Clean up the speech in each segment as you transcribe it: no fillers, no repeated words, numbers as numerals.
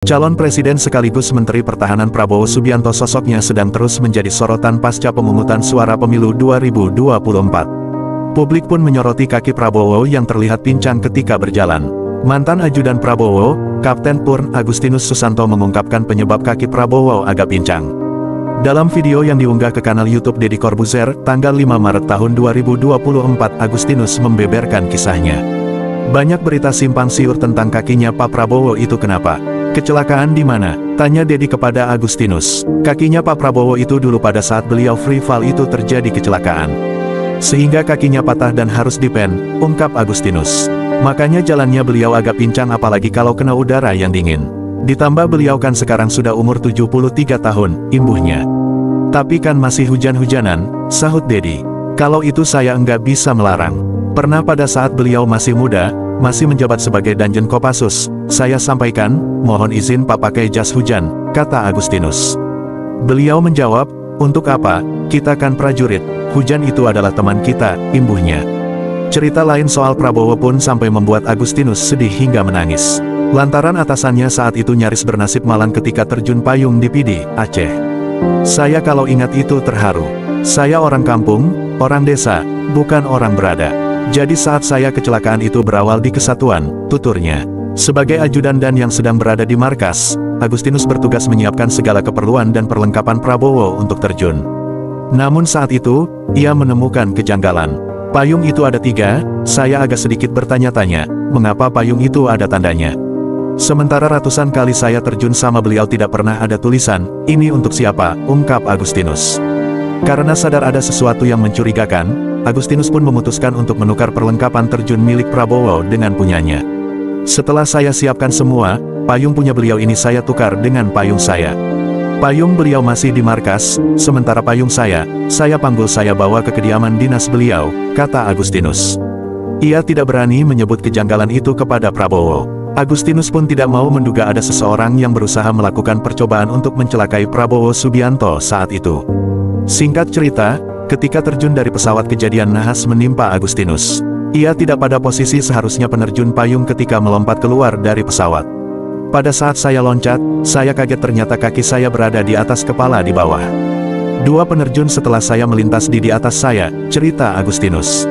Calon Presiden sekaligus Menteri Pertahanan Prabowo Subianto sosoknya sedang terus menjadi sorotan pasca pemungutan suara pemilu 2024. Publik pun menyoroti kaki Prabowo yang terlihat pincang ketika berjalan. Mantan ajudan Prabowo, Kapten Purn Agustinus Susanto mengungkapkan penyebab kaki Prabowo agak pincang. Dalam video yang diunggah ke kanal YouTube Deddy Corbuzier, tanggal 5 Maret tahun 2024, Agustinus membeberkan kisahnya. Banyak berita simpang siur tentang kakinya Pak Prabowo itu kenapa? Kecelakaan di mana? Tanya Deddy kepada Agustinus. Kakinya Pak Prabowo itu dulu pada saat beliau free fall itu terjadi kecelakaan. Sehingga kakinya patah dan harus dipen, ungkap Agustinus. Makanya jalannya beliau agak pincang apalagi kalau kena udara yang dingin. Ditambah beliau kan sekarang sudah umur 73 tahun, imbuhnya. Tapi kan masih hujan-hujanan, sahut Deddy. Kalau itu saya enggak bisa melarang. Pernah pada saat beliau masih muda, masih menjabat sebagai Danjen Kopassus, saya sampaikan, mohon izin Pak pakai jas hujan, kata Agustinus. Beliau menjawab, untuk apa, kita kan prajurit, hujan itu adalah teman kita, imbuhnya. Cerita lain soal Prabowo pun sampai membuat Agustinus sedih hingga menangis. Lantaran atasannya saat itu nyaris bernasib malang ketika terjun payung di Pidi, Aceh. Saya kalau ingat itu terharu. Saya orang kampung, orang desa, bukan orang berada. Jadi saat saya kecelakaan itu berawal di kesatuan, tuturnya. Sebagai ajudan dan yang sedang berada di markas, Agustinus bertugas menyiapkan segala keperluan dan perlengkapan Prabowo untuk terjun. Namun saat itu, ia menemukan kejanggalan. Payung itu ada 3, saya agak sedikit bertanya-tanya, mengapa payung itu ada tandanya? Sementara ratusan kali saya terjun sama beliau tidak pernah ada tulisan, ini untuk siapa, ungkap Agustinus. Karena sadar ada sesuatu yang mencurigakan, Agustinus pun memutuskan untuk menukar perlengkapan terjun milik Prabowo dengan punyanya. Setelah saya siapkan semua, payung punya beliau ini saya tukar dengan payung saya. Payung beliau masih di markas, sementara payung saya panggul saya bawa ke kediaman dinas beliau, kata Agustinus. Ia tidak berani menyebut kejanggalan itu kepada Prabowo. Agustinus pun tidak mau menduga ada seseorang yang berusaha melakukan percobaan untuk mencelakai Prabowo Subianto saat itu. Singkat cerita, ketika terjun dari pesawat kejadian nahas menimpa Agustinus. Ia tidak pada posisi seharusnya penerjun payung ketika melompat keluar dari pesawat. Pada saat saya loncat, saya kaget ternyata kaki saya berada di atas kepala di bawah. 2 penerjun setelah saya melintas di atas saya, cerita Agustinus.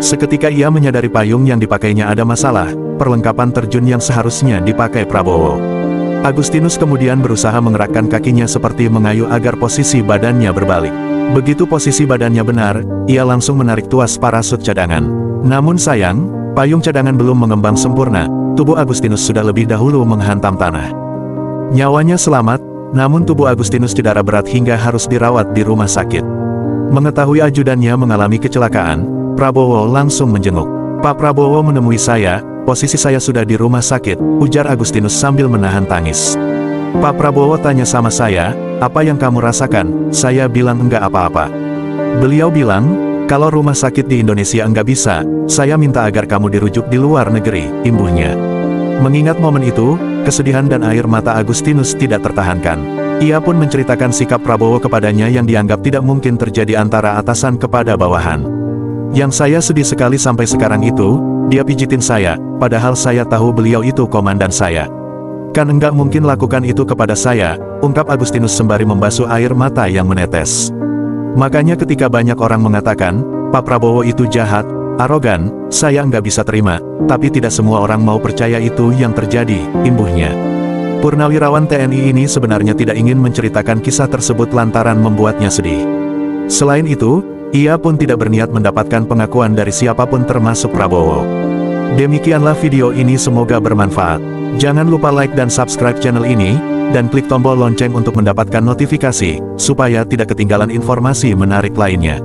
Seketika ia menyadari payung yang dipakainya ada masalah, perlengkapan terjun yang seharusnya dipakai Prabowo. Agustinus kemudian berusaha mengerakkan kakinya seperti mengayuh agar posisi badannya berbalik. Begitu posisi badannya benar, ia langsung menarik tuas parasut cadangan. Namun sayang, payung cadangan belum mengembang sempurna, tubuh Agustinus sudah lebih dahulu menghantam tanah. Nyawanya selamat, namun tubuh Agustinus cedera berat hingga harus dirawat di rumah sakit. Mengetahui ajudannya mengalami kecelakaan, Prabowo langsung menjenguk. Pak Prabowo menemui saya, posisi saya sudah di rumah sakit, ujar Agustinus sambil menahan tangis. Pak Prabowo tanya sama saya, apa yang kamu rasakan? Saya bilang enggak apa-apa. Beliau bilang, kalau rumah sakit di Indonesia enggak bisa, saya minta agar kamu dirujuk di luar negeri, imbuhnya. Mengingat momen itu, kesedihan dan air mata Agustinus tidak tertahankan. Ia pun menceritakan sikap Prabowo kepadanya yang dianggap tidak mungkin terjadi antara atasan kepada bawahan. Yang saya sedih sekali sampai sekarang itu, dia pijitin saya, padahal saya tahu beliau itu komandan saya. Kan enggak mungkin lakukan itu kepada saya, ungkap Agustinus sembari membasuh air mata yang menetes. Makanya ketika banyak orang mengatakan, Pak Prabowo itu jahat, arogan, saya enggak bisa terima, tapi tidak semua orang mau percaya itu yang terjadi, imbuhnya. Purnawirawan TNI ini sebenarnya tidak ingin menceritakan kisah tersebut lantaran membuatnya sedih. Selain itu, ia pun tidak berniat mendapatkan pengakuan dari siapapun termasuk Prabowo. Demikianlah video ini, semoga bermanfaat. Jangan lupa like dan subscribe channel ini, dan klik tombol lonceng untuk mendapatkan notifikasi, supaya tidak ketinggalan informasi menarik lainnya.